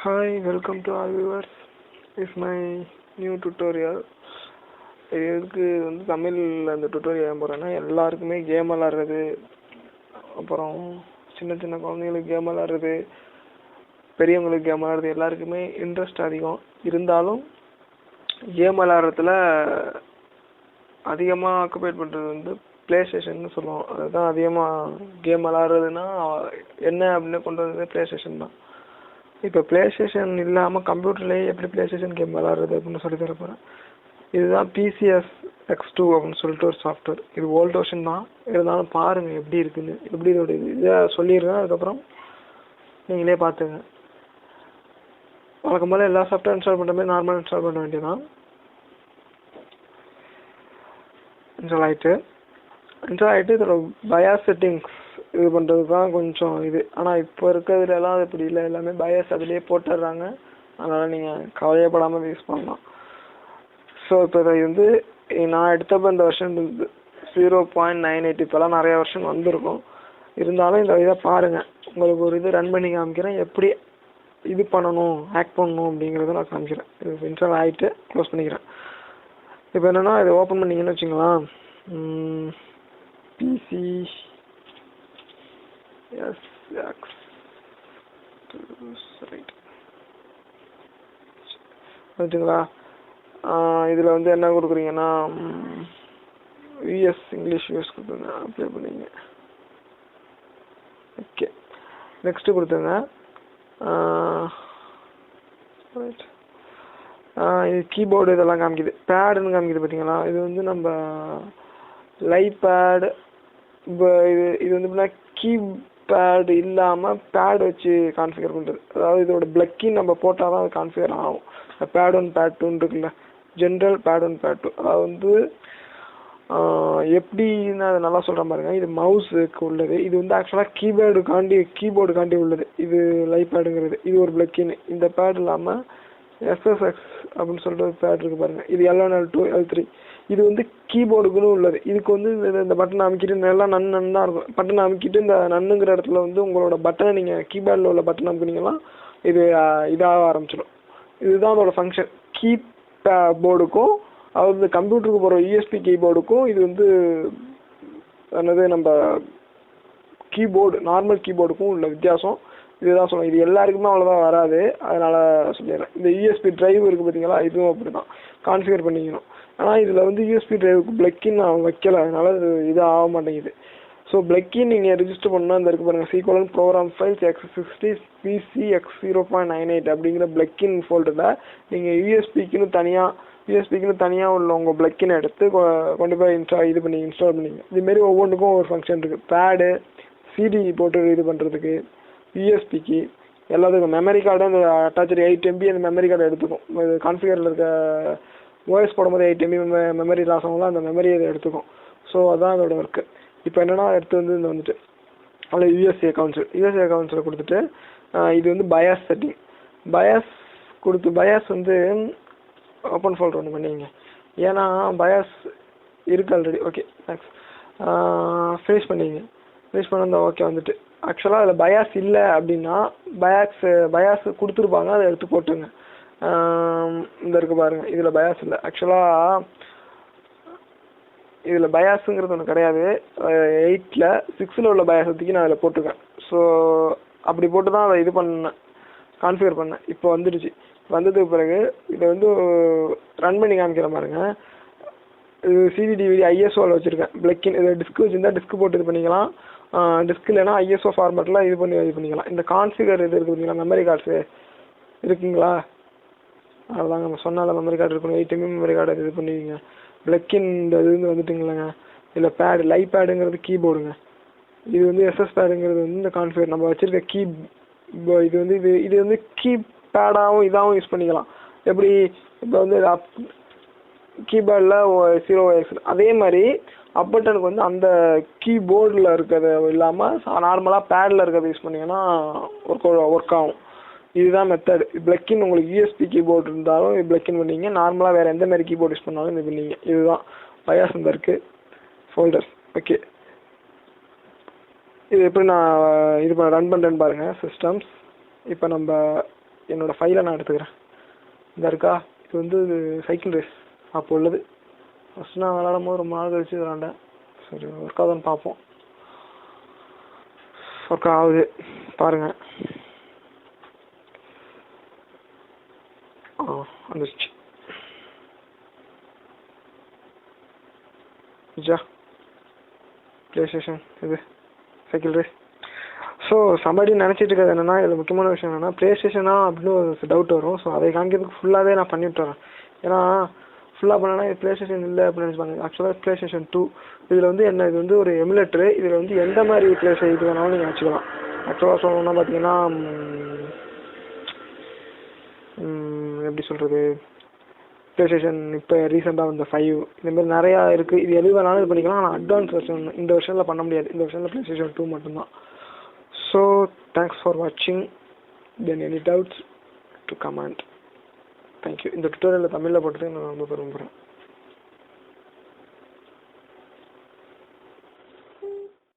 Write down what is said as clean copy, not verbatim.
Hi, welcome to all viewers. It's my new tutorial. இதுக்கு வந்து தமிழில் அந்த டுட்டோரியல் ஏன் போகிறேன்னா எல்லாருக்குமே கேம் விளாட்றது, அப்புறம் சின்ன சின்ன குழந்தைங்களுக்கு கேம் விளாட்றது, பெரியவங்களுக்கு கேம் விளாட்றது எல்லாருக்குமே இன்ட்ரெஸ்ட் அதிகம். இருந்தாலும் கேம் விளாட்றதுல அதிகமாக ஆக்குபேட் பண்ணுறது வந்து ப்ளே ஸ்டேஷன் சொல்லுவோம். அதுதான் அதிகமாக கேம் விளாட்றதுன்னா என்ன அப்படின்னு கொண்டு வந்தது ப்ளே ஸ்டேஷன் தான். இப்போ ப்ளே ஸ்டேஷன் இல்லாமல் கம்ப்யூட்டர்லேயே எப்படி ப்ளே ஸ்டேஷன் கேம் விளாட்றது அப்படின்னு சொல்லி தரப்போகிறேன். இதுதான் பிசிஎஸ் X2 அப்படின்னு சொல்லிட்டு ஒரு சாஃப்ட்வேர். இது ஓல்ட் வெர்ஷன் தான், இருந்தாலும் பாருங்கள் எப்படி இருக்குன்னு. எப்படி இதோட இதை சொல்லிடுறேன், அதுக்கப்புறம் நீங்களே பார்த்துங்க. வழக்கம் போல் எல்லா சாஃப்ட்வேர் இன்ஸ்டால் பண்ணுற மாதிரி நார்மலாக இன்ஸ்டால் பண்ண வேண்டியதான். இன்ஸ்டால் ஆகிட்டு இதோட பயாஸ் செட்டிங்ஸ் இது பண்ணுறது தான் கொஞ்சம் இது. ஆனால் இப்போ இருக்கிறதுலாம் அது இப்படி இல்லை, எல்லாமே பயாஸ் அதிலே போட்டுடுறாங்க. அதனால் நீங்கள் கவலையப்படாமல் யூஸ் பண்ணலாம். ஸோ இப்போ இதை வந்து நான் எடுத்தப்போ இந்த வருஷன் 0.98, இப்போலாம் நிறைய வருஷன் வந்திருக்கும். இருந்தாலும் இந்த இதை பாருங்கள், உங்களுக்கு ஒரு இது ரன் பண்ணி காமிக்கிறேன், எப்படி இது பண்ணணும் ஹேக் பண்ணணும் அப்படிங்கிறத நான் காமிக்கிறேன். இது இன்ஸ்டால் ஆகிட்டு க்ளோஸ் பண்ணிக்கிறேன். இப்போ என்னென்னா இதை ஓப்பன் பண்ணிங்கன்னு வச்சுங்களேன், பிசி வந்துட்டுங்களா. இதில் வந்து என்ன கொடுக்குறீங்கன்னா யூஎஸ் இங்கிலீஷ் யூஎஸ் கொடுத்துருங்க, அப்ளை பண்ணிங்க. ஓகே, நெக்ஸ்ட்டு கொடுத்துருங்க. இது கீபோர்டு இதெல்லாம் காமிக்குது, பேடுன்னு காமிக்குது பார்த்தீங்களா. இது வந்து நம்ம லைட் பேடு. இப்போ இது வந்து எப்படின்னா கீபேடு இல்லாமல் பேடு வச்சு கான்ஃபிகர் பண்ணுறது. அதாவது இதோட பிளக்கின் நம்ம போட்டால் தான் அது கான்ஃபிகர் ஆகும். பேட் 1 பேட் 2 இருக்குல்ல, ஜென்ரல் பேட் 1 பேட் 2. அதாவது வந்து எப்படின்னு அதை நல்லா சொல்கிறேன் பாருங்க. இது மவுஸுக்கு உள்ளது, இது வந்து ஆக்சுவலாக கீபோர்டு காண்டி உள்ளது. இது லைட் பேடுங்கிறது, இது ஒரு பிளக்கின். இந்த பேட் இல்லாமல் SSX அப்படின்னு சொல்லிட்டு ஒரு பேட் இருக்குது பாருங்கள். இது L1 L2 L3. இது வந்து கீபோர்டுக்குன்னு உள்ளது. இதுக்கு வந்து இந்த பட்டனை அமைக்கிட்டு எல்லாம் நன்னு தான் இருக்கும். பட்டனை அமைக்கிட்டு இந்த நன்னுங்கிற இடத்துல வந்து உங்களோட பட்டனை நீங்கள் கீபேடில் உள்ள பட்டனை அமைக்கினீங்கன்னா இது இதாக ஆரம்பிச்சிடும். இதுதான் அதோட ஃபங்க்ஷன். போர்டுக்கும் அதாவது கம்ப்யூட்டருக்கு போகிற யூஎஸ்பி கீபோர்டுக்கும் இது வந்து என்னது நம்ம கீபோர்டு நார்மல் கீபோர்டுக்கும் உள்ள வித்தியாசம். இதுதான் சொல்லுவேன். இது எல்லாருக்குமே அவ்வளோதான் வராது, அதனால் சொல்லிடுறேன். இந்த யூஎஸ்பி டிரைவ் இருக்குது பார்த்தீங்களா, இதுவும் அப்படி தான் கான்ஃபிகர் பண்ணிக்கணும். ஆனால் இதில் வந்து யூஎஸ்பி டிரைவுக்கு பிளக்கின் நான் வைக்கல, அதனால் இது ஆக மாட்டேங்குது. ஸோ பிளக்கின் நீங்கள் ரெஜிஸ்டர் பண்ணால் இந்த இருக்கு பாருங்கள், C: program files X60 PC X0.98 அப்படிங்கிற பிளக்கின் ஃபோல்டரில் நீங்கள் யூஎஸ்பிக்குன்னு தனியாக உள்ள உங்கள் பிளக்கினை எடுத்து கொண்டு போய் இன்ஸ்டால் பண்ணிங்க. இதுமாரி ஒவ்வொன்றுக்கும் ஒரு ஃபங்க்ஷன் இருக்குது. பேடு சிடி போட்டு இது பண்ணுறதுக்கு, யூஎஸ்பிக்கு எல்லாத்துக்கும் மெமரி கார்டு அந்த அட்டாச்சு 8 MB அந்த மெமரி கார்டு எடுத்துக்கும். இது கான்ஃபிகரில் இருக்க ஓஎஸ் போடும்போது 8 MB மெமரி லாஸ் ஆகும்ல, அந்த மெமரி அதை எடுத்துக்கும். ஸோ அதான் அதோட ஒர்க்கு. இப்போ என்னென்னா எடுத்து வந்து இந்த வந்துட்டு அதில் யூஎஸ்ஏ கவுன்சில் கொடுத்துட்டு இது வந்து பயாஸ் செட்டிங். பயாஸ் வந்து ஓப்பன் ஃபோல்டர் ஒன்று பண்ணிங்க. ஏன்னா பயாஸ் இருக்குது ஆல்ரெடி. Okay, thanks. ஃபினிஷ் பண்ணிங்க. ஃபினிஷ் பண்ண இந்த ஓகே வந்துட்டு. ஆக்சுவலாக அதில் பயாஸ் இல்லை அப்படின்னா பயாஸ் கொடுத்துருப்பாங்க, அதை எடுத்து போட்டுங்க. இந்த இருக்குது பாருங்கள், இதில் பயாஸ் இல்லை. ஆக்சுவலாக இதில் பயாஸுங்கிறது ஒன்று கிடையாது. 8ல் 6ல் உள்ள பயாஸ் தூக்கி நான் அதில் போட்டுருக்கேன். ஸோ அப்படி போட்டு தான் அதை இது பண்ணேன், கான்ஃபிகர் பண்ணேன். இப்போ வந்துடுச்சு. வந்ததுக்கு பிறகு இதை வந்து ரன் பண்ணி காமிக்கிற பாருங்க. இது CD DVD ISOவில் வச்சுருக்கேன். பிளக்கின் இதை டிஸ்க் வச்சுருந்தா டிஸ்க் போட்டு இது பண்ணிக்கலாம். டிஸ்க் இல்லைன்னா ISO ஃபார்மேட்டில் இது பண்ணிக்கலாம். இந்த கான்ஃபிகர் இது இருக்குது பார்த்தீங்களா, மெமரி கார்ட்ஸு இருக்குங்களா, அதுதாங்க நம்ம சொன்னால மெமரி கார்டு இருக்கணும். 8 MB மெமரி கார்டு இது பண்ணுவீங்க. பிளக்கின் இந்த இது வந்துட்டுங்களேங்க. இதில் பேடு லைட் பேடுங்கிறது கீபோர்டுங்க. இது வந்து SS பேடுங்கிறது வந்து இந்த கான்ஃபிகர் நம்ம வச்சுருக்க இது வந்து இது வந்து கீபேடாகவும் இதாகவும் யூஸ் பண்ணிக்கலாம். எப்படி இப்போ வந்து கீபேடில் 0x அதே மாதிரி அப்பட்டனுக்கு வந்து அந்த கீபோர்டில் இருக்கிறது இல்லாமல் நார்மலாக பேடில் இருக்கிறத யூஸ் பண்ணிங்கன்னா ஒர்க் ஆகும். இதுதான் மெத்தட். பிளக்கின் உங்களுக்கு யூஎஸ்பி கீபோர்டு இருந்தாலும் பிளக்கின் பண்ணிங்க, நார்மலாக வேறு எந்த மாதிரி கீபோர்டு யூஸ் பண்ணாலும் இது பண்ணிங்க. இதுதான் பயாஸ் இந்த இருக்குது ஃபோல்டர்ஸ். ஓகே, இது எப்படி நான் இது ரன் பண்ணுறேன்னு பாருங்கள். சிஸ்டம்ஸ் இப்போ நம்ம என்னோடய ஃபைலை நான் எடுத்துக்கிறேன். இந்த இருக்கா, இது வந்து சைக்கிள் ரேஸ் அப்போ உள்ளது. ஃபஸ்ட் நான் விளாடும் போது ரொம்ப நாள் கழிச்சு விளாண்டேன். சரி ஒர்க் ஆகுதுன்னு பார்ப்போம். ஒர்க் ஆகுது பாருங்கள். வந்துருச்சு. ப்ளே ஸ்டேஷன் இது சைக்கிள் ரேஸ். ஸோ சம்படி நினச்சிட்டு இருக்கிறது என்னென்னா, இதில் முக்கியமான விஷயம் என்னென்னா, ப்ளே ஸ்டேஷனா அப்படின்னு ஒரு டவுட் வரும். ஸோ அதை காமிக்கிறதுக்கு ஃபுல்லாகவே நான் பண்ணிவிட்டு வரேன். ஏன்னா ஃபுல்லாக பண்ணனா இது ப்ளே ஸ்டேஷன் இல்லை அப்படின்னு நினச்சிப்பாங்க. ஆக்சுவலாக ப்ளே ஸ்டேஷன் 2 இதில் வந்து என்ன, இது வந்து ஒரு எமுலேட்டரு. இதில் வந்து எந்த மாதிரி ப்ளேஸ் இது வேணாலும் நீங்கள் வச்சுக்கலாம். ஆக்சுவலாக சொல்லணும்னா பார்த்தீங்கன்னா எப்படி சொல்கிறது, ப்ளே ஸ்டேஷன் இப்போ ரீசெண்டாக வந்த 5 இந்தமாதிரி நிறையா இருக்குது. இது எது வேணாலும் இது பண்ணிக்கலாம். ஆனால் அட்வான்ஸ் வெர்ஷன் இந்த வருஷனில் பண்ண முடியாது. இந்த வருஷனில் ப்ளே ஸ்டேஷன் 2 மட்டும்தான். ஸோ தேங்க்ஸ் ஃபார் வாட்சிங். Then any doubts do comment. Thank you. இந்த டுட்டோரியலில் தமிழில் போட்டது நான் ரொம்ப விரும்புகிறேன்.